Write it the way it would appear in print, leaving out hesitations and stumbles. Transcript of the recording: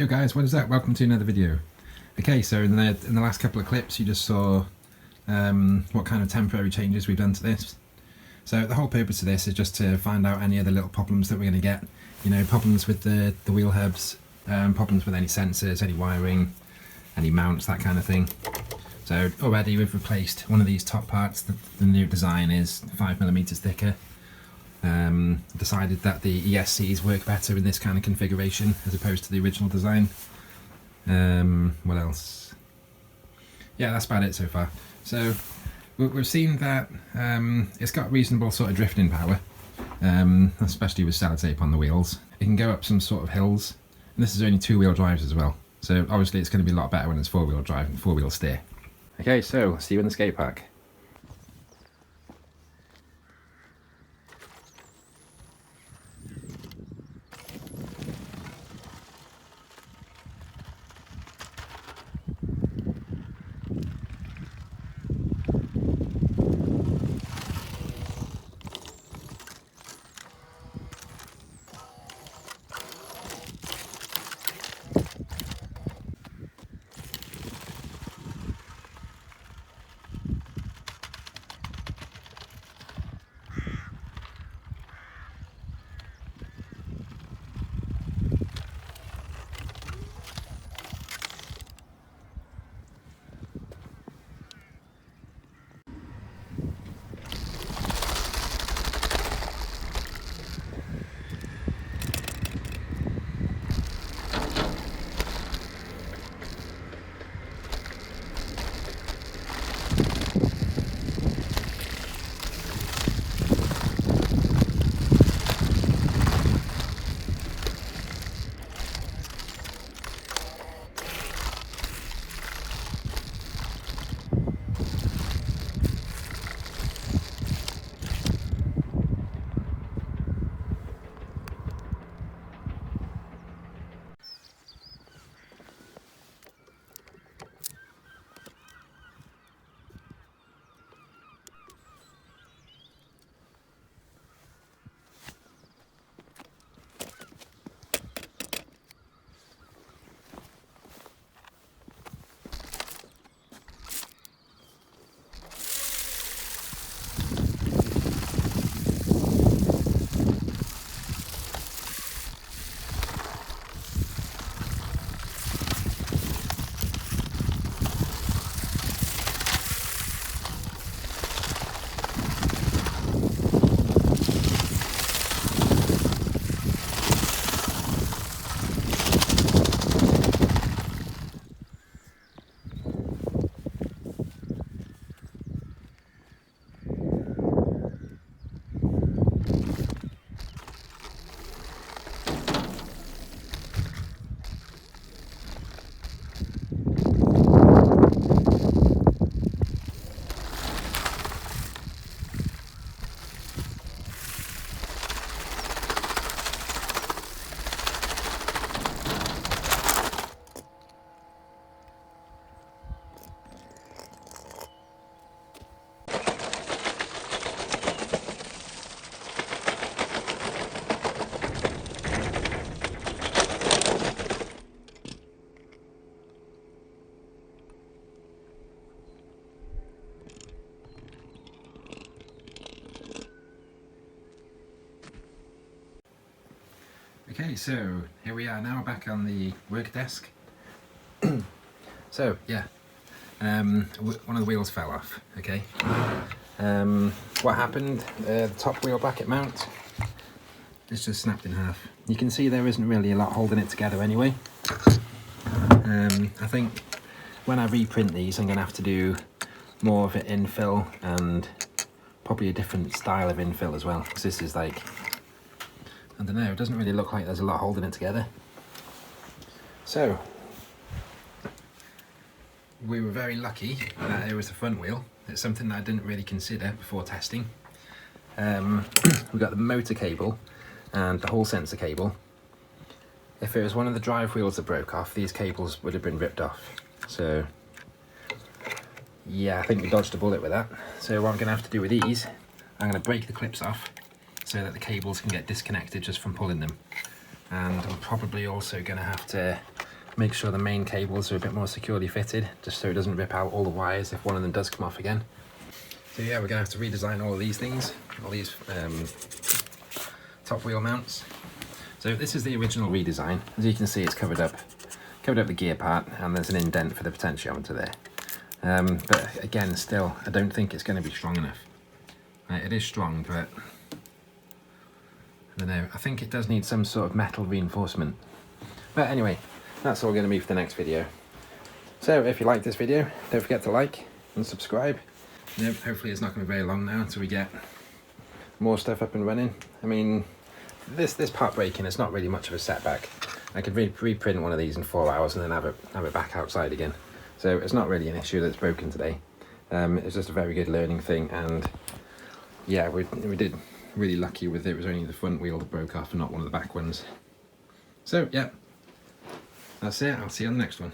Yo guys, what is that? Welcome to another video. Okay, so in the last couple of clips you just saw what kind of temporary changes we've done to this. So the whole purpose of this is just to find out any other little problems that we're going to get. You know, problems with the wheel hubs, problems with any sensors, any wiring, any mounts, that kind of thing. So already we've replaced one of these top parts. The new design is 5mm thicker. Decided that the ESCs work better in this kind of configuration as opposed to the original design. What else? Yeah, that's about it so far. So we've seen that it's got reasonable sort of drifting power, especially with sellotape on the wheels. It can go up some sort of hills, and this is only two-wheel drives as well. So obviously it's going to be a lot better when it's four-wheel drive and four-wheel steer. Okay, so see you in the skate park. Okay, so here we are now back on the work desk. So yeah, one of the wheels fell off. Okay, what happened? The top wheel bracket mount is just snapped in half. You can see there isn't really a lot holding it together anyway. I think when I reprint these, I'm going to have to do more of an infill and probably a different style of infill as well, because this is like, I don't know, it doesn't really look like there's a lot holding it together. So, we were very lucky that it was the front wheel. It's something that I didn't really consider before testing. We got the motor cable and the hall sensor cable. If it was one of the drive wheels that broke off, these cables would have been ripped off. So, yeah, I think we dodged a bullet with that. So what I'm going to have to do with these, I'm going to break the clips off so that the cables can get disconnected just from pulling them. And I'm probably also going to have to Make sure the main cables are a bit more securely fitted, just so it doesn't rip out all the wires if one of them does come off again. So yeah, we're gonna have to redesign all of these things, all these top wheel mounts. So this is the original redesign. As you can see, it's covered up the gear part, and there's an indent for the potentiometer there. But again, still, I don't think it's going to be strong enough. It is strong, but I don't know. I think it does need some sort of metal reinforcement. But anyway, that's all going to be for the next video. So if you like this video, don't forget to like and subscribe. Hopefully it's not going to be very long now until we get more stuff up and running. I mean, this part breaking is not really much of a setback. I could reprint one of these in 4 hours and then have it back outside again. So it's not really an issue that's broken today. It's just a very good learning thing, and yeah, we did really lucky with it. It was only the front wheel that broke off and not one of the back ones. So yeah, that's it. I'll see you on the next one.